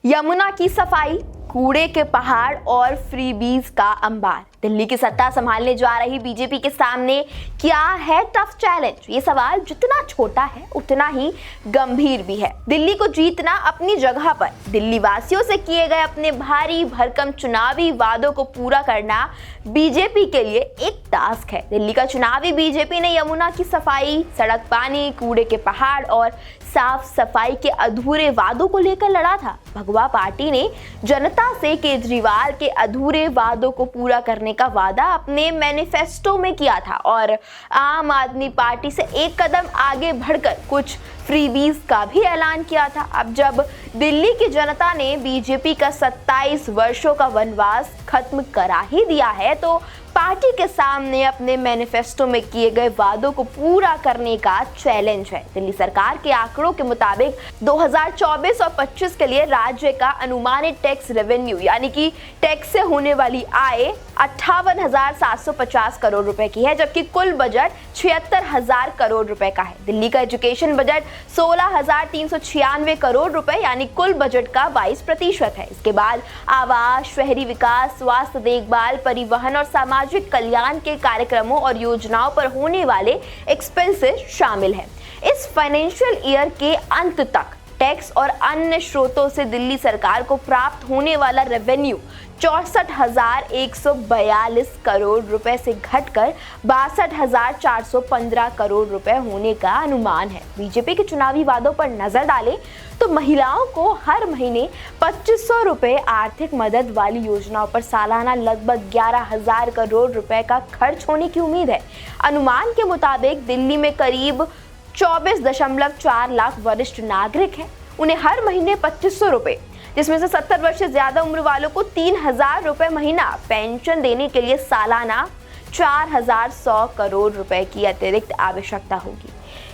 यमुना की सफाई, कूड़े के पहाड़ और फ्रीबीज का अंबार। दिल्ली की सत्ता संभालने जा रही बीजेपी के सामने क्या है टफ चैलेंज? ये सवाल जितना छोटा है उतना ही गंभीर भी है। दिल्ली को जीतना अपनी जगह पर, दिल्ली वासियों से किए गए अपने भारी भरकम चुनावी वादों को पूरा करना बीजेपी के लिए एक टास्क है। दिल्ली का चुनावी बीजेपी ने यमुना की सफाई, सड़क पानी, कूड़े के पहाड़ और साफ सफाई के अधूरे वादों को लेकर लड़ा था। भगवा पार्टी ने जनता से केजरीवाल के अधूरे वादों को पूरा करने का वादा अपने मैनिफेस्टो में किया था और आम आदमी पार्टी से एक कदम आगे बढ़कर कुछ फ्रीबीज का भी ऐलान किया था। अब जब दिल्ली की जनता ने बीजेपी का 27 वर्षों का वनवास खत्म करा ही दिया है तो पार्टी के सामने अपने मैनिफेस्टो में किए गए वादों को पूरा करने का चैलेंज है। दिल्ली सरकार के आंकड़ों के मुताबिक 2024 और 25 के लिए राज्य का अनुमानित टैक्स रेवेन्यू यानी कि टैक्स से होने वाली आय 58,750 करोड़ रुपए की है, जबकि कुल बजट 76,000 करोड़ रुपए का है। दिल्ली का एजुकेशन बजट 16,396 करोड़ रुपए यानी कुल बजट का 22% है। इसके बाद आवास, शहरी विकास, स्वास्थ्य देखभाल, परिवहन और सामाजिक कल्याण के कार्यक्रमों और योजनाओं पर होने वाले एक्सपेंसेस शामिल हैं। इस फाइनेंशियल ईयर के अंत तक टैक्स और अन्य स्रोतों से दिल्ली सरकार को प्राप्त होने वाला रेवेन्यू 64,142 करोड़ रुपए से घटकर 62,415 करोड़ रुपए होने का अनुमान है। बीजेपी के चुनावी वादों पर नजर डालें तो महिलाओं को हर महीने 2,500 रुपए आर्थिक मदद वाली योजनाओं पर सालाना लगभग 11,000 करोड़ रुपए का खर्च होने की उम्मीद है। अनुमान के मुताबिक दिल्ली में करीब 24.4 लाख वरिष्ठ नागरिक हैं। उन्हें हर महीने 2,500 रुपए, जिसमें से 70 वर्ष से ज्यादा उम्र वालों को 3,000 रुपए महीना पेंशन देने के लिए सालाना 4,100 करोड़ रुपए की अतिरिक्त आवश्यकता होगी।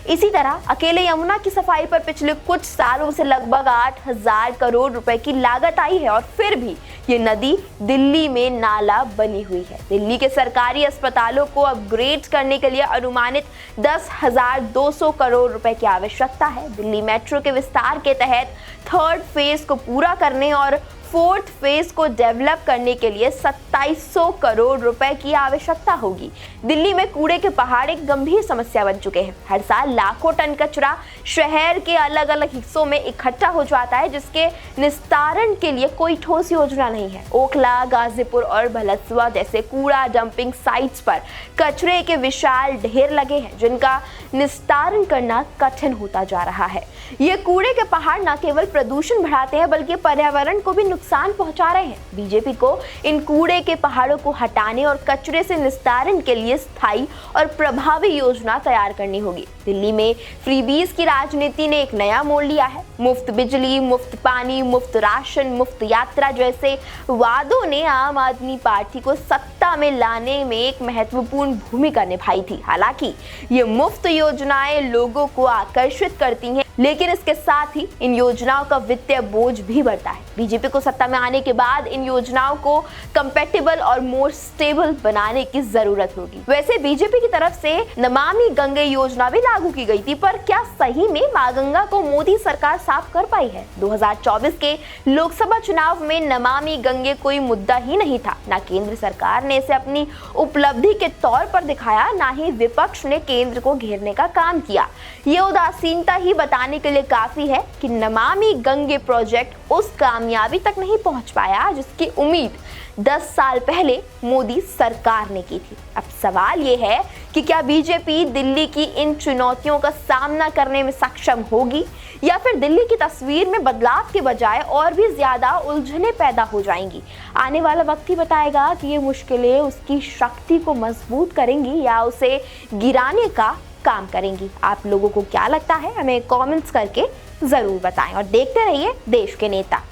इसी तरह अकेले यमुना की सफाई पर पिछले कुछ सालों से लगभग 8,000 करोड़ रुपए की लागत आई है और फिर भी ये नदी दिल्ली में नाला बनी हुई है। दिल्ली के सरकारी अस्पतालों को अपग्रेड करने के लिए अनुमानित 10,200 करोड़ रुपए की आवश्यकता है। दिल्ली मेट्रो के विस्तार के तहत 3rd फेज को पूरा करने और 4th फेज को डेवलप करने के लिए 2,700 करोड़ रुपए की आवश्यकता होगी। दिल्ली में कूड़े के पहाड़ एक गंभीर समस्या बन चुके हैं। हर साल लाखों टन कचरा शहर के अलग अलग हिस्सों में इकट्ठा हो जाता है, जिसके निस्तारण के लिए कोई ठोस योजना नहीं है। ओखला, गाजीपुर और भलसवा जैसे कूड़ा डंपिंग साइट्स पर कचरे के विशाल ढेर लगे हैं, जिनका निस्तारण करना कठिन होता जा रहा है। ये कूड़े के पहाड़ न केवल प्रदूषण बढ़ाते हैं बल्कि पर्यावरण को भी नुकसान पहुंचा रहे हैं। बीजेपी को इन कूड़े के पहाड़ों को हटाने और कचरे से निस्तारण के लिए स्थायी और प्रभावी योजना तैयार करनी होगी। दिल्ली में फ्रीबीज की राजनीति ने एक नया मोड़ लिया है। मुफ्त बिजली, मुफ्त पानी, मुफ्त राशन, मुफ्त यात्रा जैसे वादों ने आम आदमी पार्टी को सत्ता में लाने में एक महत्वपूर्ण भूमिका निभाई थी। हालांकि ये मुफ्त योजनाएं लोगों को आकर्षित करती हैं, लेकिन इसके साथ ही इन योजनाओं का वित्तीय बोझ भी बढ़ता है। बीजेपी को सत्ता में आने के बाद इन योजनाओं को कंपैटिबल और मोर स्टेबल बनाने की जरूरत होगी। वैसे बीजेपी की तरफ से नमामि गंगे योजना भी लागू की गई थी, पर क्या सही में मां गंगा को मोदी सरकार साफ कर पाई है? 2024 के लोकसभा चुनाव में नमामि गंगे कोई मुद्दा ही नहीं था। ना केंद्र सरकार ने इसे अपनी उपलब्धि के तौर पर दिखाया, ना ही विपक्ष ने केंद्र को घेरने का काम किया। ये उदासीनता ही बताने के लिए काफी है कि नमामि गंगे प्रोजेक्ट उस कामयाबी तक नहीं पहुंच पाया जिसकी उम्मीद 10 साल पहले मोदी सरकार ने की थी। अब सवाल ये है कि क्या बीजेपी दिल्ली की इन चुनौतियों का सामना करने में सक्षम होगी या फिर दिल्ली की तस्वीर में बदलाव के बजाय और भी ज्यादा उलझनें पैदा हो जाएंगी? आने वाला वक्त ही बताएगा कि ये मुश्किलें उसकी शक्ति को मजबूत करेंगी या उसे गिराने का काम करेंगी। आप लोगों को क्या लगता है? हमें कमेंट्स करके जरूर बताएं और देखते रहिए देश के नेता।